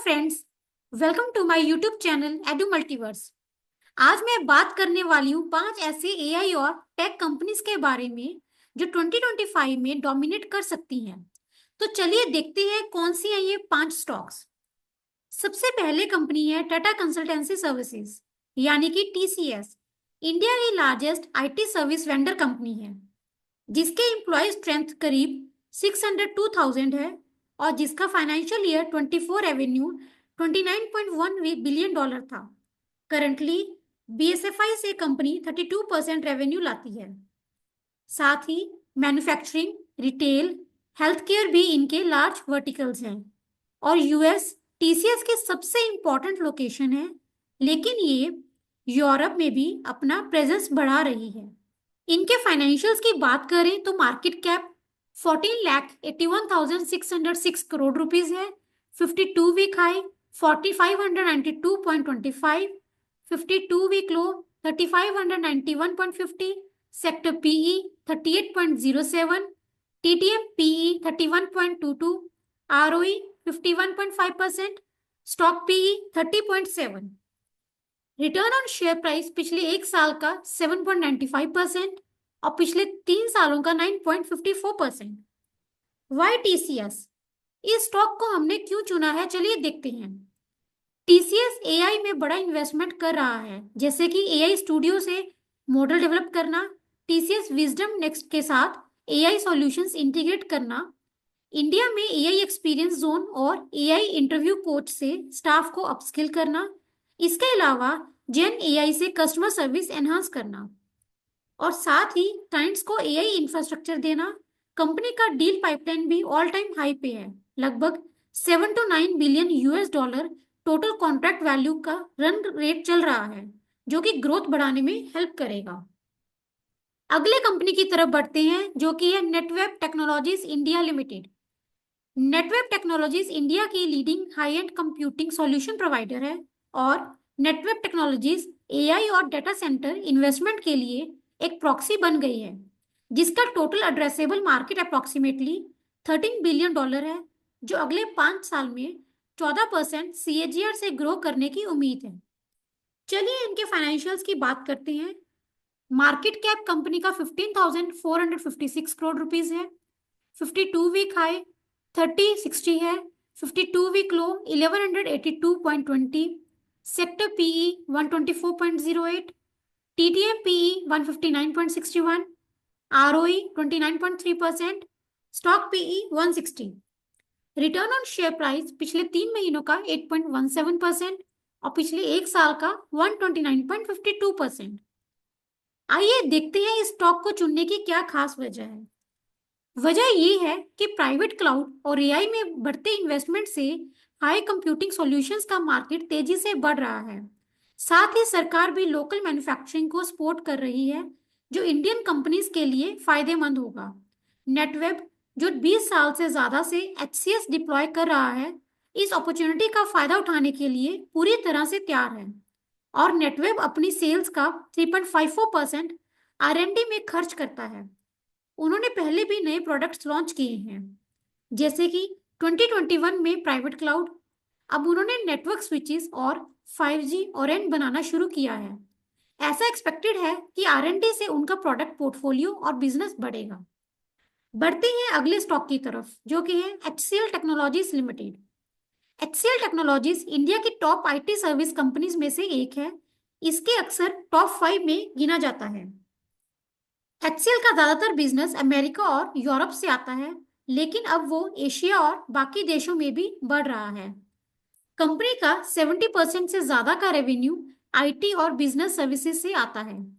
Friends, welcome to my YouTube channel Edu Multiverse. आज मैं बात करने वाली हूँ 5 ऐसे एआई और टेक कंपनीज के बारे में जो 2025 में डोमिनेट कर सकती हैं। तो चलिए देखते हैं कौन सी है ये 5 स्टॉक्स। सबसे पहले कंपनी है टाटा कंसल्टेंसी सर्विसेज यानी कि टीसीएस। इंडिया की largest IT service vendor company है जिसके एम्प्लॉय स्ट्रेंथ करीब 602,000 है और जिसका financial year 24 revenue 29.1 billion dollar था। करंटली बीएसएफआई से कंपनी 32% रेवेन्यू लाती है। साथ ही मैन्युफैक्चरिंग, रिटेल, हेल्थ केयर भी इनके लार्ज वर्टिकल्स हैं और यूएस टीसीएस के सबसे इंपॉर्टेंट लोकेशन है, लेकिन ये यूरोप में भी अपना प्रेजेंस बढ़ा रही है। इनके फाइनेंशियल्स की बात करें तो मार्केट कैप 14,81,606 करोड़ रुपीस है। 52 week high 4,592.25, 52 week low 3,591.50, sector PE 38.07, TTM PE 31.22, ROE 51.5%, stock PE 30.7। Return on share price पिछले एक साल का 7.95% और पिछले 3 सालों का 9.54%। Y TCS? इस स्टॉक को हमने क्यों चुना है, चलिए देखते हैं। टीसीएस एआई में बड़ा इन्वेस्टमेंट कर रहा है, जैसे कि एआई स्टूडियो से मॉडल डेवलप करना, टीसीएस विजडम नेक्स्ट के साथ एआई सॉल्यूशंस इंटीग्रेट करना, इंडिया में एआई एक्सपीरियंस जोन और एआई इंटरव्यू कोच से स्टाफ को अपस्किल करना, इसके अलावा जेन एआई से कस्टमर सर्विस एनहांस करना और साथ ही क्लाइंट्स को एआई इंफ्रास्ट्रक्चर देना। कंपनी का डील पाइपलाइन भी ऑल टाइम हाई पे है, लगभग 7 to 9 billion US dollar total contract value का रन रेट चल रहा है, जो कि ग्रोथ बढ़ाने में हेल्प करेगा। अगले कंपनी की तरफ बढ़ते हैं, जो कि है Netweb Technologies India Limited. Netweb Technologies India की leading high end computing solution provider है और नेटवेब टेक्नोलॉजीज एआई और डेटा सेंटर इन्वेस्टमेंट के लिए एक प्रॉक्सी बन गई है, जिसका total addressable market approximately 13 billion dollar है, जो अगले 5 साल में 14% सीएजीआर से ग्रो करने की उम्मीद है। चलिए इनके फाइनेंशियल्स की बात करते हैं। मार्केट कैप कंपनी का 15,456 करोड़ रुपीस है। 52 वीक हाई 3060 है। 52 week low 1182.20, sector PE 124.08, TTM PE 159.61, ROE 29.3%, stock PE 160। Return on share price पिछले 3 महीनों का 8.17% और पिछले एक साल का 129.52%। आइए देखते हैं इस स्टॉक को चुनने की क्या खास वजह है। वजह ये है कि प्राइवेट क्लाउड और एआई में बढ़ते इन्वेस्टमेंट से हाई कंप्यूटिंग सॉल्यूशंस का मार्केट तेजी से बढ़ रहा है। साथ ही सरकार भी लोकल मैन्युफैक्चरिंग को सपोर्ट कर रही है, जो इंडियन कंपनीज के लिए फायदेमंद होगा। नेटवेब, जो 20 साल से ज्यादा से एचसीएस डिप्लॉय कर रहा है, इस अपॉर्चुनिटी का फायदा उठाने के लिए पूरी तरह से तैयार है और नेटवेब अपनी सेल्स का 3.54% आरएनडी में खर्च करता है। उन्होंने पहले भी नए प्रोडक्ट्स लॉन्च किए हैं, जैसे कि 2021 में प्राइवेट क्लाउड। अब उन्होंने नेटवर्क स्विचेस और 5G और एन बनाना शुरू किया है। ऐसा एक्सपेक्टेड है कि आरएनडी से उनका प्रोडक्ट पोर्टफोलियो और बिजनेस बढ़ेगा। बढ़ते हैं अगले स्टॉक की तरफ, जो कि है HCL Technologies limited. HCL technologies India की टॉप आईटी सर्विस कंपनीज में से एक है। इसके अक्सर टॉप 5 में गिना जाता है। एचसीएल का ज्यादातर बिजनेस अमेरिका और यूरोप से आता है, लेकिन अब वो एशिया और बाकी देशों में भी बढ़ रहा है। कंपनी का 70% से ज्यादा का रेवेन्यू आईटी और बिजनेस सर्विसेज से आता है।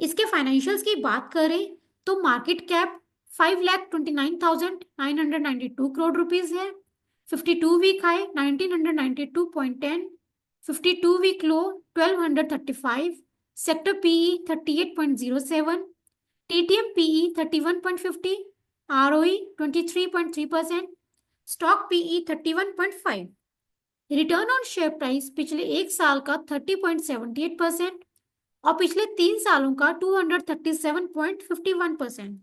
इसके फाइनेंशियल्स की बात करें तो मार्केट कैप 5,29,992 करोड़ रुपीस है। 52 week high 1992.10, 52 week low 1235, sector PE 38.07, TTM PE 31.50, ROE 23.3%, stock PE 31.5। Return on share price पिछले एक साल का 30.78% और पिछले 3 सालों का 237.51%।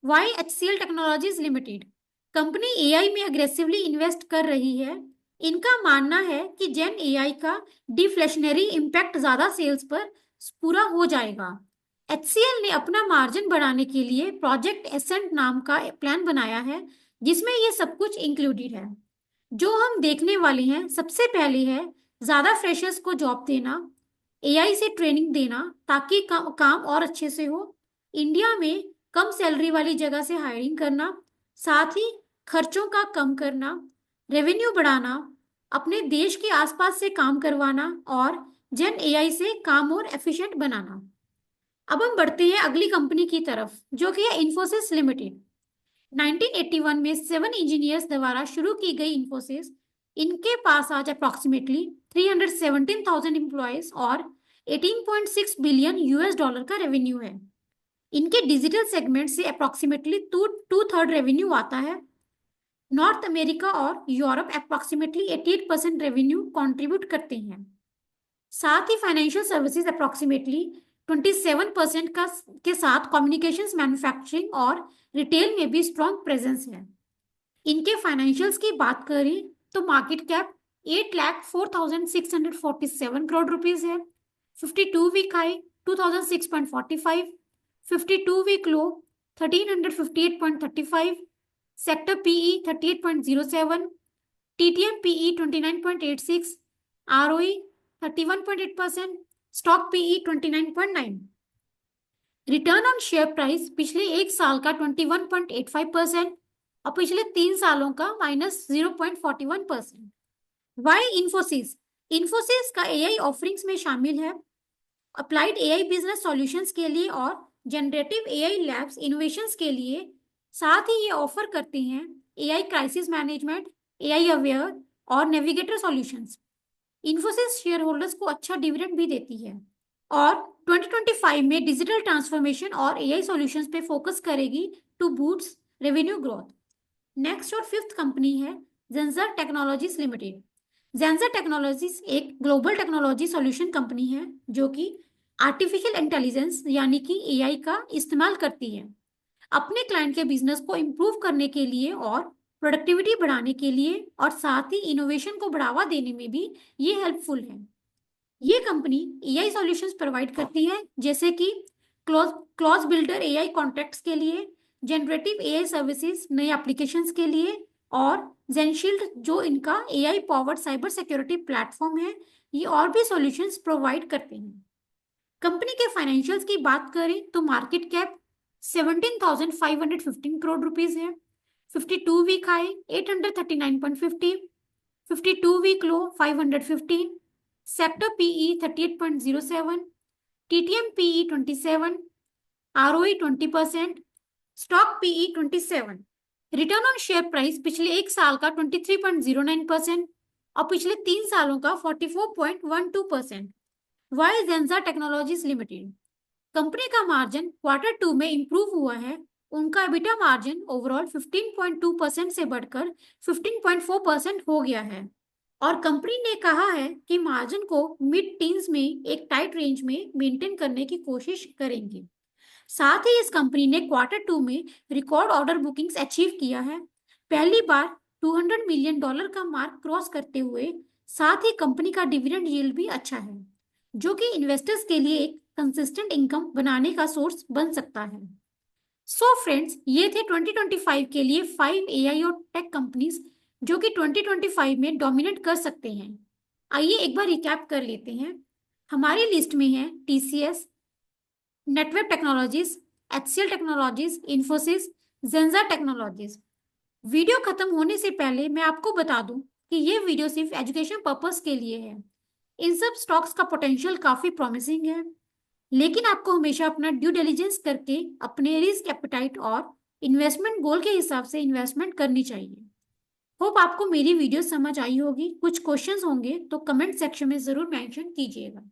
Why HCL Technologies Limited? Company AI में अग्रेसिवली इन्वेस्ट कर रही है इनका मानना है कि जेन एआई का डिफ्लेशनरी इम्पैक्ट ज्यादा सेल्स पर पूरा हो जाएगा। एचसीएल ने अपना मार्जिन बढ़ाने के लिए प्रोजेक्ट एसेंट नाम का प्लान बनाया है, जिसमें ये सब कुछ इंक्लूडेड है। जो हम देखने वाले हैं, सबसे पहले है ज्यादा फ्रेशर्स को जॉब देना, एआई से ट्रेनिंग देना ताकि काम और अच्छे से हो, इंडिया में कम सैलरी वाली जगह से हायरिंग करना, साथ ही खर्चों का कम करना, रेवेन्यू बढ़ाना, अपने देश के आसपास से काम करवाना और जेन एआई से काम और एफिशिएंट बनाना। अब हम बढ़ते हैं अगली कंपनी की तरफ, जो कि है इंफोसिस लिमिटेड। 1981 में 7 इंजीनियर्स द्वारा शुरू की गई इंफोसिस, इनके पास आज अप्रोक्सीमेटली 317,000 एम्प्लॉयज और 18.6 बिलियन यूएस डॉलर का रेवेन्यू है। इनके डिजिटल सेगमेंट से अप्रोक्सीमेटली टू थर्ड रेवेन्यू आता है। नॉर्थ अमेरिका और यूरोप अप्रोक्सीमेटली 88% रेवेन्यू कंट्रीब्यूट करते हैं। साथ ही फाइनेंशियल सर्विसेज अप्रोक्सीमेटली 27% के साथ कम्युनिकेशंस, मैन्युफैक्चरिंग और रिटेल में भी स्ट्रॉन्ग प्रेजेंस है। इनके फाइनेंशियल्स की बात करें तो मार्केट कैप 8,04,647 करोड़ रुपीस है। 52 week high 2006.45, 52 week low 1358.35, sector PE 38.07, TTM PE 29.86, ROE 31.8%, stock PE 29.9। Return on share price पिछले एक साल का 21.85% और पिछले 3 सालों का -0.41%। वाई इंफोसिस? इंफोसिस का एआई ऑफरिंग्स में शामिल है अप्लाइड एआई बिजनेस सॉल्यूशंस के लिए और जनरेटिव एआई लैब्स इनोवेशंस के लिए। साथ ही ये ऑफर करते हैं AI crisis management, AI aware और navigator solutions. Infosys share holders को अच्छा डिविडेंड भी देती है और 2025 में डिजिटल ट्रांसफॉर्मेशन और एआई सॉल्यूशंस पे फोकस करेगी to boost revenue growth. Next और फिफ्थ कंपनी है Zensar technologies Limited. Zensar Technologies एक ग्लोबल टेक्नोलॉजी सॉल्यूशन कंपनी है जो कि आर्टिफिशियल इंटेलिजेंस यानी कि एआई का इस्तेमाल करती है अपने क्लाइंट के बिजनेस को इम्प्रूव करने के लिए और प्रोडक्टिविटी बढ़ाने के लिए, और साथ ही इनोवेशन को बढ़ावा देने में भी ये हेल्पफुल है। ये कंपनी एआई सॉल्यूशंस प्रोवाइड करती है जैसे कि क्लॉज बिल्डर एआई कॉन्ट्रैक्ट्स के लिए, जनरेटिव एआई सर्विसेज नए एप्लीकेशंस के लिए, और जेनशील्ड जो इनका AI powered cyber security platform है, ये और भी सॉल्यूशंस प्रोवाइड करते हैं। कंपनी के फाइनेंशियल्स की बात करें तो मार्केट कैप 17,515 करोड़ रुपीस है। 52 week high 839.50, 52 week low 515, sector PE 38.07, TTM PE 27, ROE 20%, stock PE 27। Return on share price पिछले एक साल का 23.09% और पिछले 3 सालों का 44.12%। Why Zensar technologies Limited? Company का मार्जिन Q2 में इंप्रूव हुआ है। उनका EBITDA मार्जिन ओवरऑल 15.2% से बढ़कर 15.4% हो गया है और कंपनी ने कहा है कि मार्जिन को मिड टीन्स में एक टाइट रेंज में मेंटेन करने की कोशिश करेंगे। साथ ही इस कंपनी ने Q2 में रिकॉर्ड ऑर्डर बुकिंग्स अचीव किया है, पहली बार $200 मिलियन का मार्क क्रॉस करते हुए। साथ ही कंपनी का डिविडेंड यील्ड भी अच्छा है, जो कि इन्वेस्टर्स के लिए एक कंसिस्टेंट इनकम बनाने का सोर्स बन सकता है। सो फ्रेंड्स, ये थे 2025 के लिए 5 एआई और टेक कंपनीज जो कि 2025 में डोमिनेट कर सकते हैं। आइए एक बार रिकैप कर लेते हैं। हमारी लिस्ट में है TCS, Netweb technologies, HCL technologies, Infosys, Zensar technologies. Video खत्म होने से पहले मैं आपको बता दूं कि ये वीडियो सिर्फ एजुकेशन पर्पस के लिए है। इन सब स्टॉक्स का पोटेंशियल काफी प्रॉमिसिंग है, लेकिन आपको हमेशा अपना ड्यू डिलिजेंस करके अपने रिस्क एपेटाइट और इन्वेस्टमेंट गोल के हिसाब से इन्वेस्टमेंट करनी चाहिए। होप आपको मेरी वीडियो समझ आई होगी। कुछ क्वेश्चंस होंगे तो कमेंट सेक्शन में जरूर मेंशन कीजिएगा।